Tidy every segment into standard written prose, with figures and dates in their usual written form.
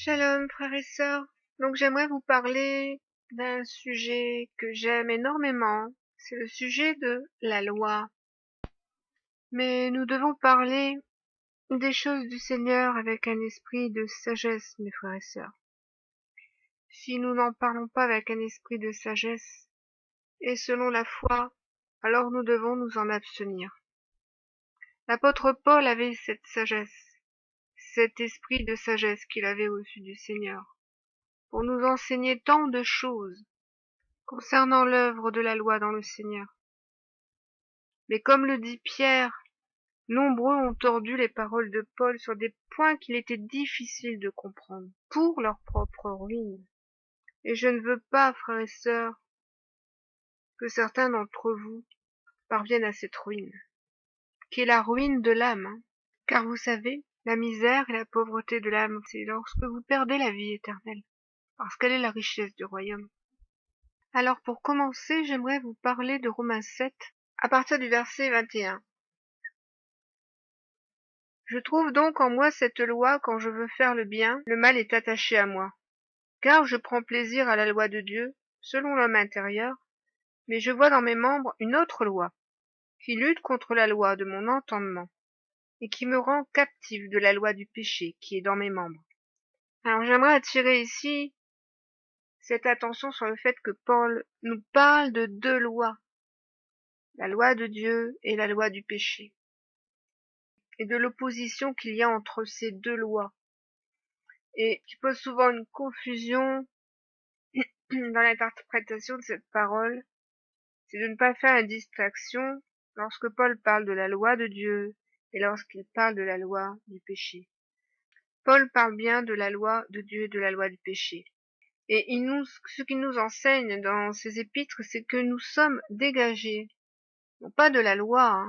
Shalom, frères et sœurs. Donc j'aimerais vous parler d'un sujet que j'aime énormément. C'est le sujet de la loi. Mais nous devons parler des choses du Seigneur avec un esprit de sagesse, mes frères et sœurs. Si nous n'en parlons pas avec un esprit de sagesse et selon la foi, alors nous devons nous en abstenir. L'apôtre Paul avait cette sagesse, cet esprit de sagesse qu'il avait reçu du Seigneur, pour nous enseigner tant de choses concernant l'œuvre de la loi dans le Seigneur. Mais comme le dit Pierre, nombreux ont tordu les paroles de Paul sur des points qu'il était difficile de comprendre, pour leur propre ruine. Et je ne veux pas, frères et sœurs, que certains d'entre vous parviennent à cette ruine, qui est la ruine de l'âme. Car vous savez, la misère et la pauvreté de l'âme, c'est lorsque vous perdez la vie éternelle, parce qu'elle est la richesse du royaume. Alors pour commencer, j'aimerais vous parler de Romains 7, à partir du verset 21. Je trouve donc en moi cette loi quand je veux faire le bien, le mal est attaché à moi. Car je prends plaisir à la loi de Dieu, selon l'homme intérieur, mais je vois dans mes membres une autre loi, qui lutte contre la loi de mon entendement, et qui me rend captive de la loi du péché qui est dans mes membres. Alors j'aimerais attirer ici cette attention sur le fait que Paul nous parle de deux lois, la loi de Dieu et la loi du péché, et de l'opposition qu'il y a entre ces deux lois, et qui pose souvent une confusion dans l'interprétation de cette parole, c'est de ne pas faire une distinction lorsque Paul parle de la loi de Dieu et lorsqu'il parle de la loi du péché. Paul parle bien de la loi de Dieu et de la loi du péché. Et ce qu'il nous enseigne dans ses épîtres, c'est que nous sommes dégagés, non pas de la loi,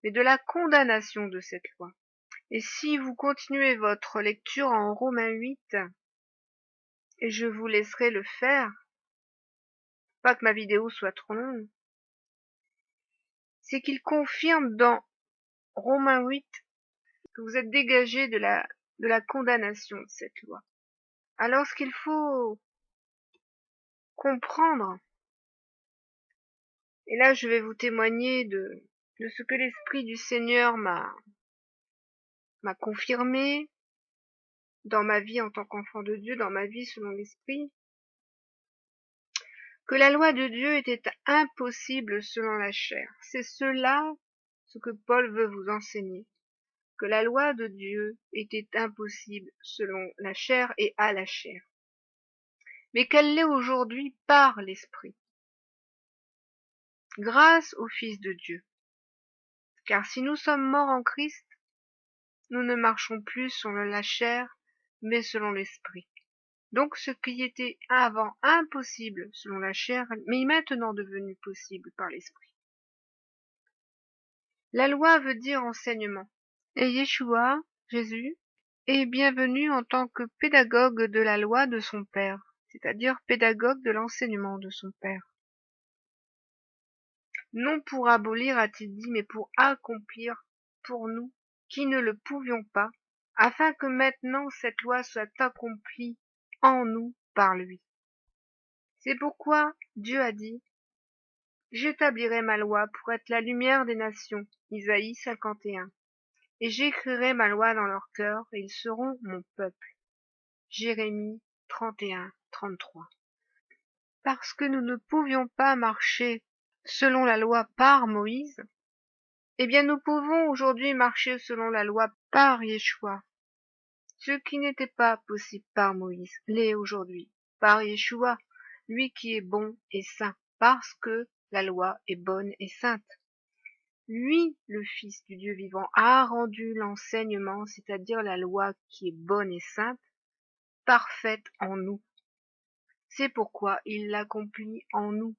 mais de la condamnation de cette loi. Et si vous continuez votre lecture en Romains 8, et je vous laisserai le faire, pas que ma vidéo soit trop longue, c'est qu'il confirme dans Romains 8 que vous êtes dégagés de la condamnation de cette loi. Alors ce qu'il faut comprendre, et là je vais vous témoigner de ce que l'Esprit du Seigneur m'a confirmé dans ma vie en tant qu'enfant de Dieu, dans ma vie selon l'Esprit, que la loi de Dieu était impossible selon la chair. C'est cela ce que Paul veut vous enseigner, que la loi de Dieu était impossible selon la chair et à la chair, mais qu'elle l'est aujourd'hui par l'Esprit, grâce au Fils de Dieu. Car si nous sommes morts en Christ, nous ne marchons plus selon la chair, mais selon l'Esprit. Donc ce qui était avant impossible selon la chair, mais maintenant devenu possible par l'Esprit. La loi veut dire enseignement. Et Yeshua, Jésus, est bienvenu en tant que pédagogue de la loi de son Père, c'est-à-dire pédagogue de l'enseignement de son Père. Non pour abolir, a-t-il dit, mais pour accomplir pour nous, qui ne le pouvions pas, afin que maintenant cette loi soit accomplie en nous par lui. C'est pourquoi Dieu a dit, « J'établirai ma loi pour être la lumière des nations » Isaïe 51. « Et j'écrirai ma loi dans leur cœur, et ils seront mon peuple. » Jérémie 31, 33. Parce que nous ne pouvions pas marcher selon la loi par Moïse, eh bien nous pouvons aujourd'hui marcher selon la loi par Yeshua. Ce qui n'était pas possible par Moïse l'est aujourd'hui par Yeshua, lui qui est bon et saint, parce que la loi est bonne et sainte. Lui, le Fils du Dieu vivant, a rendu l'enseignement, c'est-à-dire la loi qui est bonne et sainte, parfaite en nous. C'est pourquoi il l'accomplit en nous.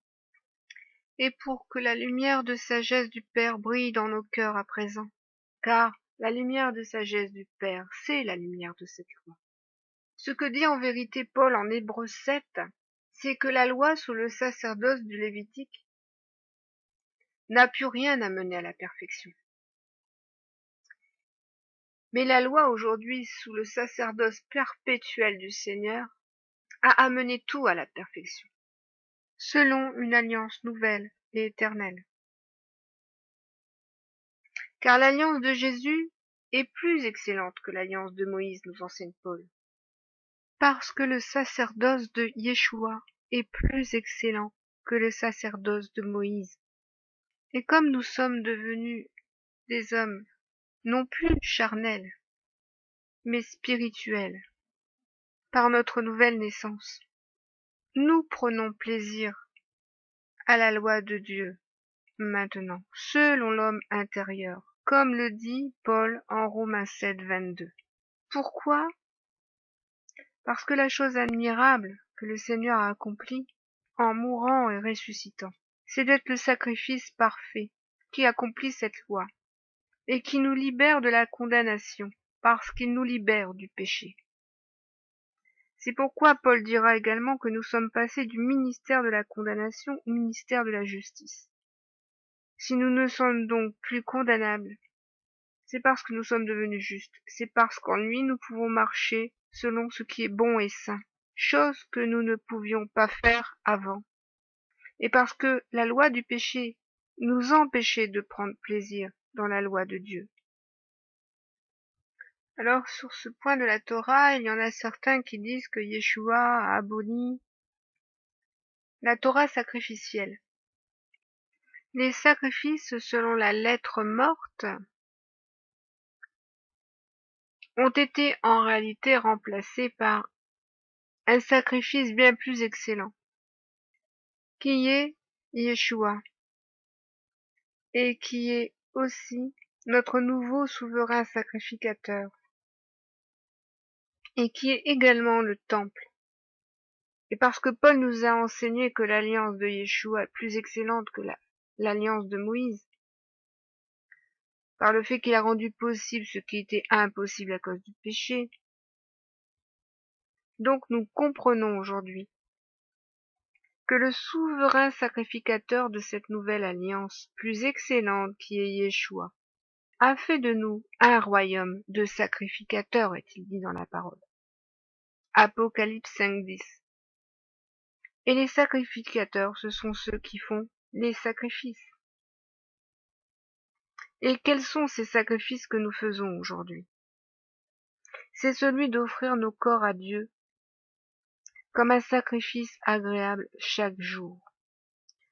Et pour que la lumière de sagesse du Père brille dans nos cœurs à présent, car la lumière de sagesse du Père, c'est la lumière de cette loi. Ce que dit en vérité Paul en Hébreux 7, c'est que la loi sous le sacerdoce du Lévitique n'a pu rien amener à la perfection. Mais la loi aujourd'hui, sous le sacerdoce perpétuel du Seigneur, a amené tout à la perfection, selon une alliance nouvelle et éternelle. Car l'alliance de Jésus est plus excellente que l'alliance de Moïse, nous enseigne Paul. Parce que le sacerdoce de Yeshua est plus excellent que le sacerdoce de Moïse. Et comme nous sommes devenus des hommes non plus charnels, mais spirituels, par notre nouvelle naissance, nous prenons plaisir à la loi de Dieu maintenant, selon l'homme intérieur, comme le dit Paul en Romains 7, 22. Pourquoi? Parce que la chose admirable que le Seigneur a accomplie en mourant et ressuscitant, c'est d'être le sacrifice parfait qui accomplit cette loi et qui nous libère de la condamnation parce qu'il nous libère du péché. C'est pourquoi Paul dira également que nous sommes passés du ministère de la condamnation au ministère de la justice. Si nous ne sommes donc plus condamnables, c'est parce que nous sommes devenus justes, c'est parce qu'en lui nous pouvons marcher selon ce qui est bon et saint, chose que nous ne pouvions pas faire avant, et parce que la loi du péché nous empêchait de prendre plaisir dans la loi de Dieu. Alors sur ce point de la Torah, il y en a certains qui disent que Yeshua a aboli la Torah sacrificielle. Les sacrifices selon la lettre morte ont été en réalité remplacés par un sacrifice bien plus excellent, qui est Yeshua, et qui est aussi notre nouveau souverain sacrificateur, et qui est également le temple. Et parce que Paul nous a enseigné que l'alliance de Yeshua est plus excellente que l'alliance de Moïse, par le fait qu'il a rendu possible ce qui était impossible à cause du péché, donc nous comprenons aujourd'hui que le souverain sacrificateur de cette nouvelle alliance plus excellente qui est Yeshua a fait de nous un royaume de sacrificateurs, est-il dit dans la parole. Apocalypse 5:10. Et les sacrificateurs, ce sont ceux qui font les sacrifices. Et quels sont ces sacrifices que nous faisons aujourd'hui? C'est celui d'offrir nos corps à Dieu comme un sacrifice agréable chaque jour.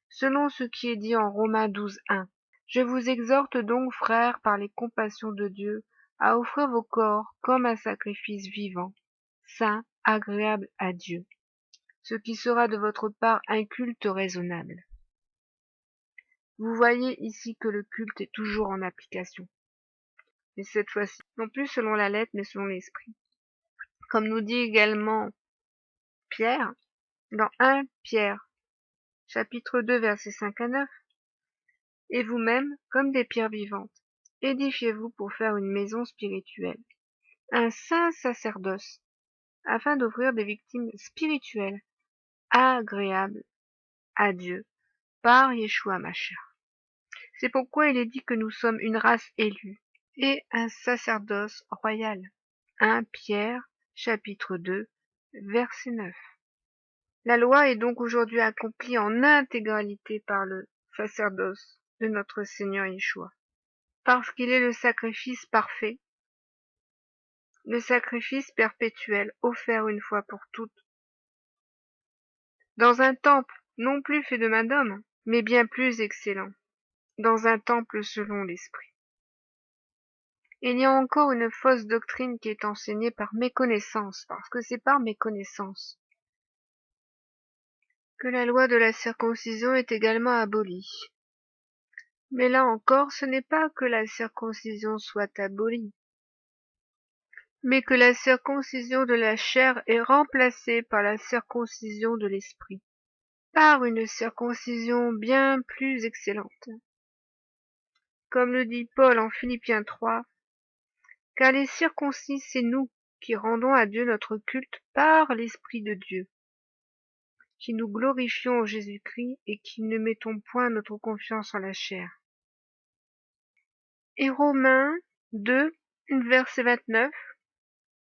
Selon ce qui est dit en Romains 12:1. Je vous exhorte donc, frères, par les compassions de Dieu, à offrir vos corps comme un sacrifice vivant, saint, agréable à Dieu, ce qui sera de votre part un culte raisonnable. Vous voyez ici que le culte est toujours en application, mais cette fois-ci, non plus selon la lettre, mais selon l'esprit. Comme nous dit également Pierre, dans 1 Pierre, chapitre 2, versets 5 à 9, et vous-même, comme des pierres vivantes, édifiez-vous pour faire une maison spirituelle, un saint sacerdoce, afin d'offrir des victimes spirituelles agréables à Dieu par Yeshua Mashiach. C'est pourquoi il est dit que nous sommes une race élue et un sacerdoce royal. 1 Pierre, chapitre 2, verset 9. La loi est donc aujourd'hui accomplie en intégralité par le sacerdoce de notre Seigneur Yeshua, parce qu'il est le sacrifice parfait, le sacrifice perpétuel offert une fois pour toutes, dans un temple non plus fait de main d'homme, mais bien plus excellent, dans un temple selon l'esprit. Il y a encore une fausse doctrine qui est enseignée par méconnaissance, parce que c'est par méconnaissance que la loi de la circoncision est également abolie. Mais là encore, ce n'est pas que la circoncision soit abolie, mais que la circoncision de la chair est remplacée par la circoncision de l'esprit, par une circoncision bien plus excellente. Comme le dit Paul en Philippiens 3, car les circoncis, c'est nous qui rendons à Dieu notre culte par l'Esprit de Dieu, qui nous glorifions en Jésus-Christ et qui ne mettons point notre confiance en la chair. Et Romains 2, verset 29,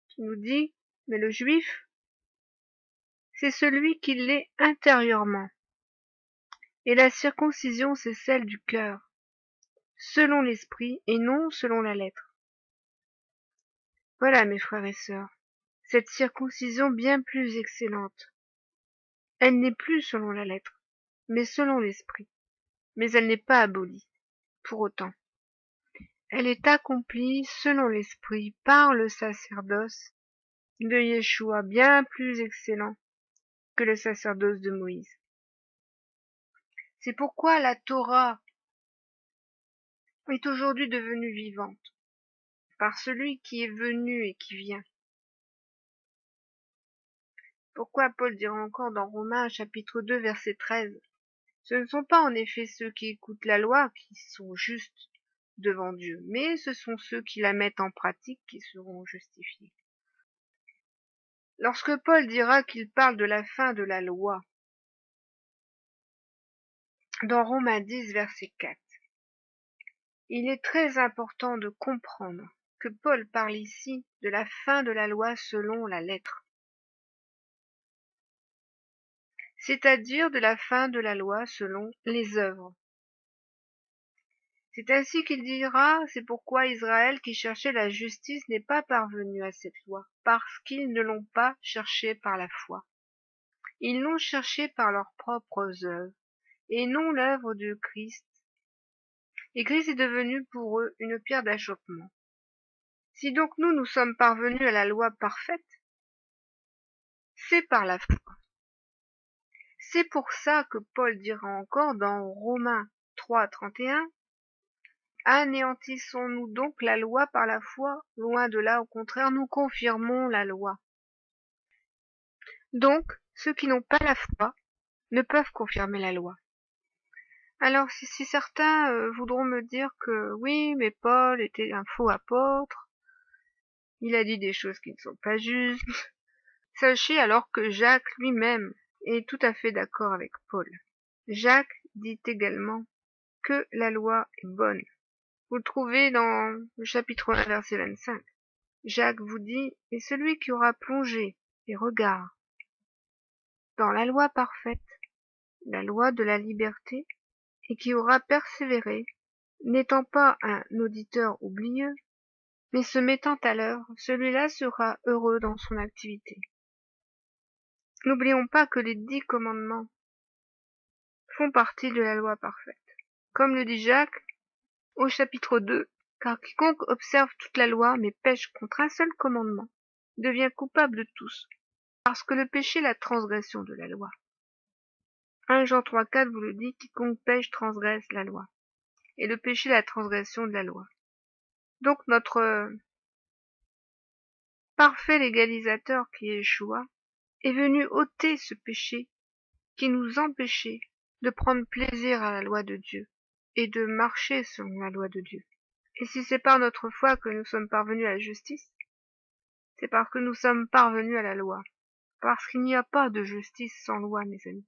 qui nous dit « Mais le juif, c'est celui qui l'est intérieurement, et la circoncision, c'est celle du cœur, selon l'esprit et non selon la lettre. » Voilà, mes frères et sœurs, cette circoncision bien plus excellente. Elle n'est plus selon la lettre, mais selon l'esprit. Mais elle n'est pas abolie, pour autant. Elle est accomplie selon l'esprit par le sacerdoce de Yeshua, bien plus excellent que le sacerdoce de Moïse. C'est pourquoi la Torah est aujourd'hui devenue vivante, par celui qui est venu et qui vient. Pourquoi Paul dira encore dans Romains chapitre 2 verset 13, « Ce ne sont pas en effet ceux qui écoutent la loi qui sont justes devant Dieu, mais ce sont ceux qui la mettent en pratique qui seront justifiés. » Lorsque Paul dira qu'il parle de la fin de la loi, dans Romains 10 verset 4, il est très important de comprendre que Paul parle ici de la fin de la loi selon la lettre, c'est-à-dire de la fin de la loi selon les œuvres. C'est ainsi qu'il dira, c'est pourquoi Israël qui cherchait la justice n'est pas parvenu à cette loi, parce qu'ils ne l'ont pas cherchée par la foi. Ils l'ont cherchée par leurs propres œuvres, et non l'œuvre de Christ. Et Christ est devenu pour eux une pierre d'achoppement. Si donc nous sommes parvenus à la loi parfaite, c'est par la foi. C'est pour ça que Paul dira encore dans Romains 3, 31, « Anéantissons-nous donc la loi par la foi? Loin de là, au contraire, nous confirmons la loi. » Donc, ceux qui n'ont pas la foi ne peuvent confirmer la loi. Alors, si certains voudront me dire que oui, mais Paul était un faux apôtre, il a dit des choses qui ne sont pas justes, sachez alors que Jacques lui-même est tout à fait d'accord avec Paul. Jacques dit également que la loi est bonne. Vous le trouvez dans le chapitre 1, verset 25. Jacques vous dit, « Et celui qui aura plongé les regards dans la loi parfaite, la loi de la liberté, et qui aura persévéré, n'étant pas un auditeur oublieux, mais se mettant à l'œuvre, celui-là sera heureux dans son activité. » N'oublions pas que les 10 commandements font partie de la loi parfaite. Comme le dit Jacques au chapitre 2, car quiconque observe toute la loi mais pêche contre un seul commandement devient coupable de tous, parce que le péché est la transgression de la loi. 1 Jean 3, 4 vous le dit, quiconque pêche transgresse la loi. Et le péché est la transgression de la loi. Donc notre parfait légalisateur qui est Yeshua est venu ôter ce péché qui nous empêchait de prendre plaisir à la loi de Dieu et de marcher selon la loi de Dieu. Et si c'est par notre foi que nous sommes parvenus à la justice, c'est parce que nous sommes parvenus à la loi. Parce qu'il n'y a pas de justice sans loi, mes amis.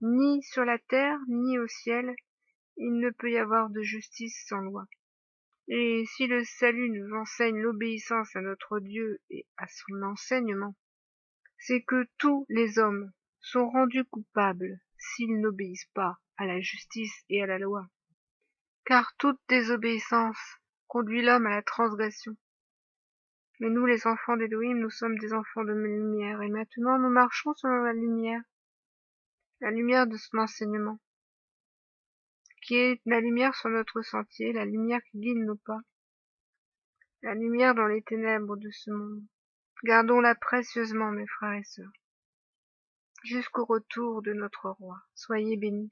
Ni sur la terre, ni au ciel, il ne peut y avoir de justice sans loi. Et si le salut nous enseigne l'obéissance à notre Dieu et à son enseignement, c'est que tous les hommes sont rendus coupables s'ils n'obéissent pas à la justice et à la loi. Car toute désobéissance conduit l'homme à la transgression. Mais nous, les enfants d'Élohim, nous sommes des enfants de lumière, et maintenant nous marchons selon la lumière de son enseignement, qui est la lumière sur notre sentier, la lumière qui guide nos pas, la lumière dans les ténèbres de ce monde. Gardons-la précieusement, mes frères et sœurs, jusqu'au retour de notre roi. Soyez bénis.